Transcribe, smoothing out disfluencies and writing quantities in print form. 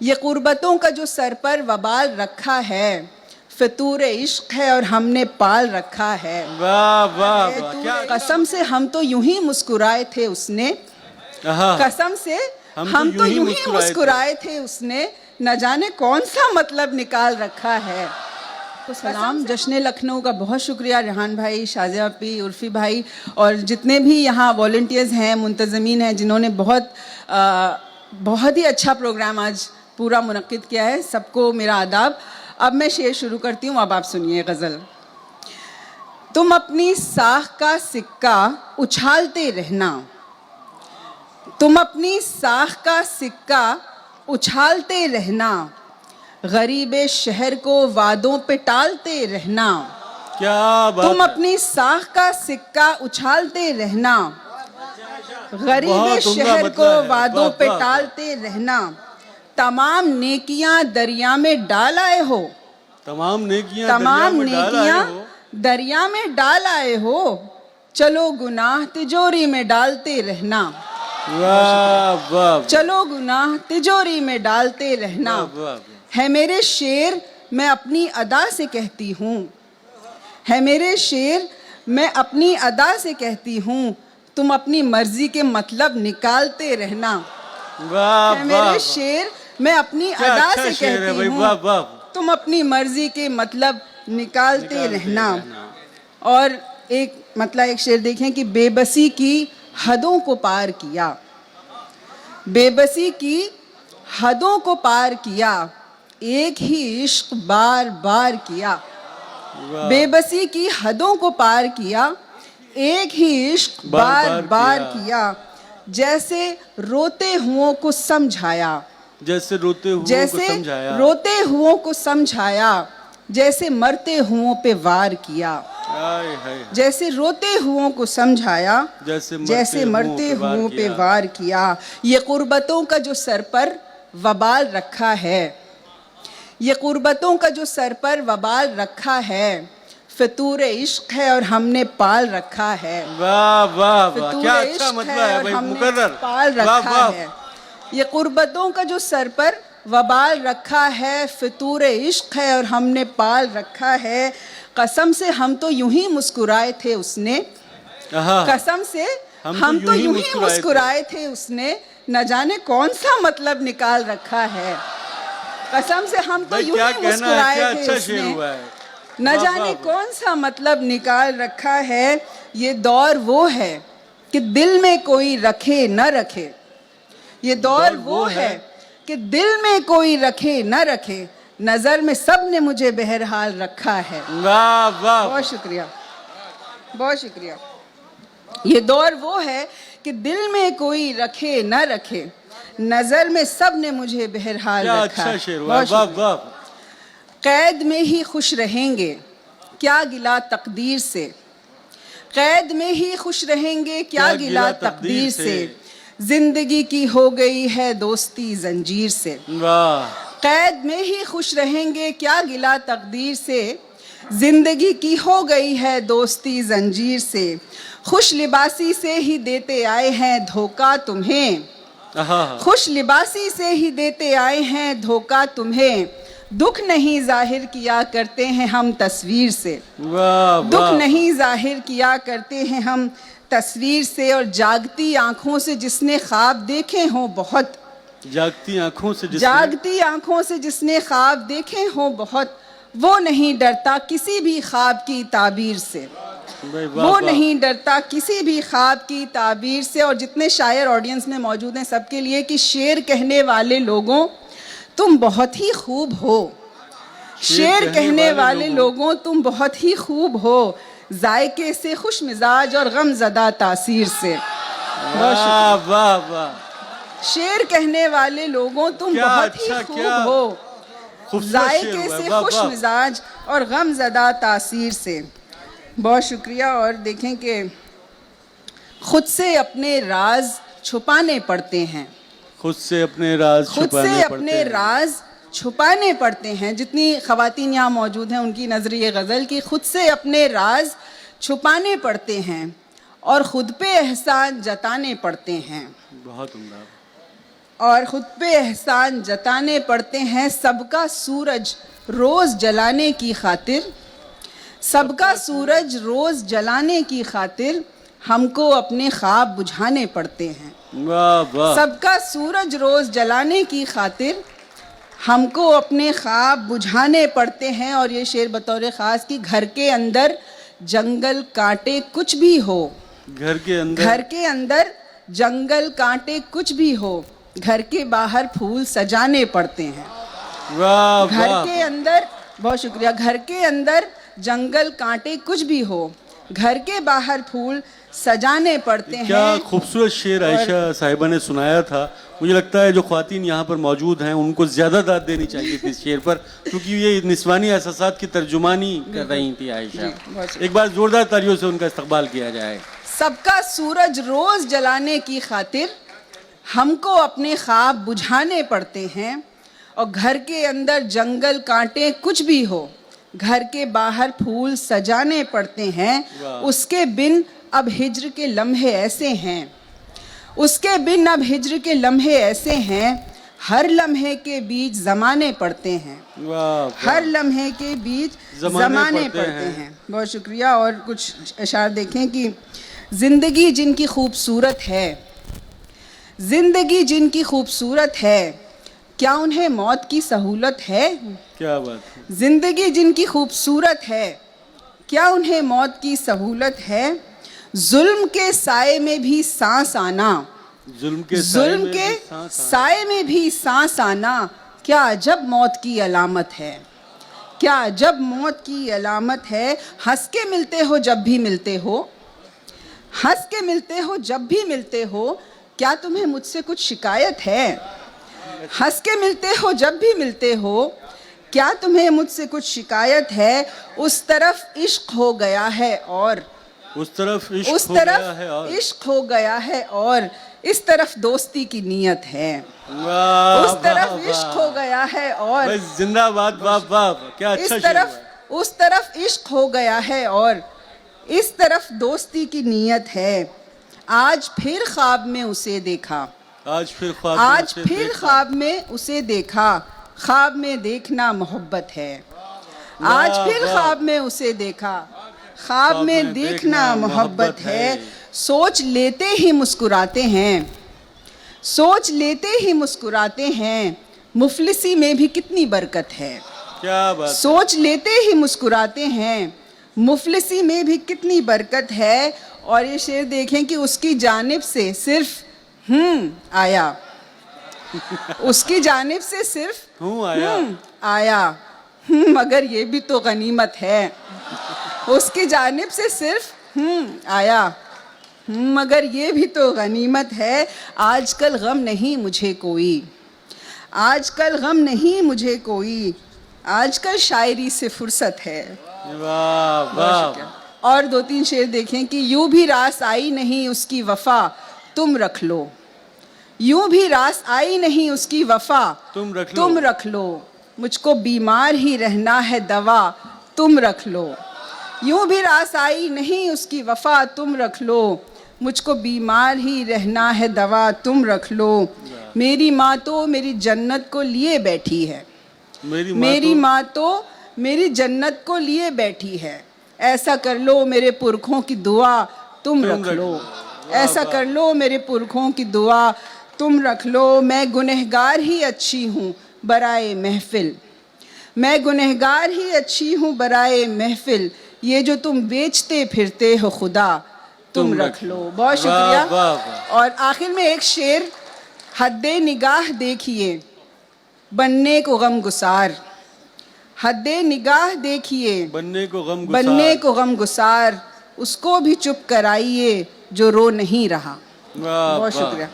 ये कुर्बतों का जो सर पर वबाल रखा है, फितूर इश्क है और हमने पाल रखा है। वाह वाह वाह, क्या कसम से हम तो यूं ही मुस्कुराए थे उसने, कसम से हम तो यूं ही मुस्कुराए थे उसने, न जाने कौन सा मतलब निकाल रखा है। तो सलाम जश्न लखनऊ का बहुत शुक्रिया रेहान भाई, शाजिया पी, उर्फी भाई और जितने भी यहाँ वॉलंटियर्स हैं, मुंतज़मीन हैं, जिन्होंने बहुत ही अच्छा प्रोग्राम आज पूरा मुनक्किद किया है। सबको मेरा आदाब। अब मैं शेर शुरू करती हूँ, अब आप सुनिए गज़ल। तुम अपनी साख का सिक्का उछालते रहना, तुम अपनी साख का सिक्का उछालते रहना, गरीबे शहर को वादों पे टालते रहना। क्या बात तुम है। अपनी साख का सिक्का उछालते रहना, गरीबे शहर को वादों पे टालते रहना। तमाम नेकियां दरिया में डाल आए हो, तमाम नेकियां दरिया में डाल आए हो, चलो गुनाह तिजोरी में डालते रहना। वाह वाह, चलो गुनाह तिजोरी में डालते रहना। है मेरे शेर मैं अपनी अदा से कहती हूँ, है मेरे शेर मैं अपनी अदा से कहती हूँ, तुम अपनी मर्जी के मतलब निकालते रहना। है मेरे शेर मैं अपनी अदा से कहती हूँ, तुम अपनी मर्जी के मतलब निकालते रहना। और एक शेर देखें कि बेबसी की हदों को पार किया, बेबसी की हदों को पार किया, एक ही इश्क बार बार किया। बेबसी की हदों को पार किया, एक ही इश्क बार बार किया। जैसे रोते हुओं को समझाया, जैसे रोते हुओं को समझाया, जैसे मरते हुओं पे वार किया। जैसे रोते हुओं को समझाया, जैसे मरते हुओं पे वार किया। ये कुर्बतों का जो सर पर वबाल रखा है, ये कुर्बतों का जो सर पर वबाल रखा है, फितूर इश्क है और हमने पाल रखा है। वाह वाह वाह, क्या अच्छा मतलब है भाई, मुकर्रर पाल रखा है। ये कुर्बतों का जो सर पर वबाल रखा है, फितूर इश्क है और हमने पाल रखा है। कसम से हम तो यूं ही मुस्कुराए थे उसने, कसम से हम तो यूं ही मुस्कुराए थे उसने, न जाने कौन सा मतलब निकाल रखा है। कसम से हम तो यूं ही मुस्कुराए थे उसने, न जाने कौन सा मतलब निकाल रखा है। ये दौर वो है कि दिल में कोई रखे न रखे, ये दौर वो है कि दिल में कोई रखे न रखे, नजर में सब ने मुझे बहरहाल रखा है। वाह वाह, बहुत शुक्रिया, बहुत शुक्रिया। ये दौर वो है कि दिल में कोई रखे न रखे, नजर में सब ने मुझे बहरहाल रखा है। वाह वाह। कैद में ही खुश रहेंगे क्या गिला तकदीर से, कैद में ही खुश रहेंगे क्या गिला तकदीर से, जिंदगी की हो गई है दोस्ती जंजीर से। कैद में ही खुश रहेंगे क्या गिला तकदीर से, जिंदगी की हो गई है दोस्ती जंजीर से। खुश लिबासी से ही देते आए हैं धोखा तुम्हें, खुश लिबासी से ही देते आए हैं धोखा तुम्हें, दुख नहीं जाहिर किया करते हैं हम तस्वीर से। दुख नहीं जाहिर किया करते हैं हम तस्वीर से। और जागती आंखों से जिसने ख्वाब देखे हों बहुत, जागती आंखों से जिसने ख्वाब देखे हों बहुत, वो नहीं डरता किसी भी ख्वाब की ताबीर से, वो नहीं डरता किसी भी ख्वाब की ताबीर से। और जितने शायर ऑडियंस में मौजूद हैं सबके लिए कि शेर कहने वाले लोगों तुम बहुत ही खूब हो, शेर कहने वाले लोगों तुम बहुत ही खूब हो, जायके से खुश मिजाज और गम ज़दा तासीर से। वाह वाह वाह। शेर कहने वाले लोगों तुम बहुत ही खूब हो, जायके से खुश मिजाज और गम ज़दा तासीर से। बहुत शुक्रिया। और देखें कि खुद से अपने राज छुपाने पड़ते हैं, खुद से अपने राज छुपाने पड़ते हैं। जितनी ख़वातीन यहाँ मौजूद हैं उनकी नज़र ये गज़ल की खुद से अपने राज छुपाने पड़ते हैं और ख़ुद पे एहसान जताने पड़ते हैं। बहुत उम्दा। और खुद पे एहसान जताने पड़ते हैं सबका सूरज रोज जलाने की खातिर, सबका सूरज रोज जलाने की खातिर हमको अपने ख्वाब बुझाने पड़ते हैं। वाह वाह। सबका सूरज रोज जलाने की खातिर हमको अपने ख्वाब बुझाने पड़ते हैं। और ये शेर बतौर ख़ास कि घर के अंदर जंगल कांटे कुछ भी हो, घर के अंदर जंगल कांटे कुछ भी हो, घर के बाहर फूल सजाने पड़ते हैं। वाह घर वाह। के अंदर, बहुत शुक्रिया, घर के अंदर जंगल कांटे कुछ भी हो, घर के बाहर फूल सजाने पड़ते हैं। क्या खूबसूरत शेर आयशा साहिबा ने सुनाया था। मुझे लगता है जो ख्वातीन यहाँ पर मौजूद हैं उनको ज़्यादा दाद देनी चाहिए थी इस शेर पर, क्योंकि ये निस्वानी एहसासात की तर्जुमानी कर रही थी आयशा। एक बार जोरदार तालियों से उनका इस्तकबाल किया जाए। सबका सूरज रोज जलाने की खातिर हमको अपने ख्वाब बुझाने पड़ते हैं, और घर के अंदर जंगल कांटे कुछ भी हो, घर के बाहर फूल सजाने पड़ते हैं। उसके बिन अब हिज्र के लम्हे ऐसे हैं, उसके बिन अब हिज्र के लम्हे ऐसे हैं, हर लम्हे के बीच ज़माने पड़ते हैं। हर लम्हे के बीच ज़माने पड़ते हैं। बहुत शुक्रिया। और कुछ अशार देखें कि ज़िंदगी जिनकी खूबसूरत है, ज़िंदगी जिनकी खूबसूरत है, क्या उन्हें मौत की सहूलत है? क्या बात है। ज़िंदगी जिनकी खूबसूरत है, क्या उन्हें मौत की सहूलत है? जुल्म के साए में भी सांस आना, जुल्म के साए में भी सांस आना, क्या अजब मौत की अलामत है, क्या अजब मौत की अलामत है। हंस के मिलते हो जब भी मिलते हो, हंस के मिलते हो जब भी मिलते हो, क्या तुम्हें मुझसे कुछ शिकायत है? हंस के मिलते हो जब भी मिलते हो, क्या तुम्हें मुझसे कुछ शिकायत है? उस तरफ इश्क हो गया है और उस तरफ इश्क हो गया है और इस तरफ दोस्ती की नीयत है। उस तरफ इश्क हो गया है और जिंदाबाद। वाह वाह, क्या अच्छा शेर है। उस तरफ इश्क हो गया है और इस तरफ दोस्ती की नीयत है। आज फिर ख्वाब में उसे देखा, आज फिर ख्वाब में उसे देखा, ख्वाब में देखना मोहब्बत है। आज फिर ख्वाब में उसे देखा, ख्वाब में देखना मोहब्बत है। सोच लेते ही मुस्कुराते हैं, सोच लेते ही मुस्कुराते हैं, मुफलिसी में भी कितनी बरकत है। क्या बात। सोच लेते ही मुस्कुराते हैं, मुफलिसी में भी कितनी बरकत है। और ये शेर देखें कि उसकी जानिब से सिर्फ आया, उसकी जानिब से सिर्फ आया, मगर ये भी तो गनीमत है। उसकी जानिब से सिर्फ आया, मगर ये भी तो गनीमत है। आजकल गम नहीं मुझे कोई, आजकल गम नहीं मुझे कोई, आजकल शायरी से फुर्सत है। वाह वाह। और दो तीन शेर देखें कि यूं भी रास आई नहीं उसकी वफा तुम रख लो, यूं भी रास आई नहीं उसकी वफा तुम रख लो, मुझको बीमार ही रहना है दवा तुम रख लो। यूं भी रास आई नहीं उसकी वफा तुम रख लो, मुझको बीमार ही रहना है दवा तुम रख लो। मेरी माँ तो मेरी जन्नत को लिए बैठी है, मेरी माँ तो मेरी जन्नत को लिए बैठी है। ऐसा कर लो मेरे पुरखों की दुआ तुम रख लो, ऐसा कर लो मेरे पुरखों की दुआ तुम रख लो। मैं गुनहगार ही अच्छी हूँ बराए महफिल, मैं गुनहगार ही अच्छी हूँ बराए महफिल, ये जो तुम बेचते फिरते हो खुदा तुम रख लो। बहुत शुक्रिया। और आखिर में एक शेर, हद्दे निगाह देखिए बनने को गमगुसार, हद्दे निगाह देखिए बनने को गमगुसार, उसको भी चुप कराइए जो रो नहीं रहा। बहुत शुक्रिया।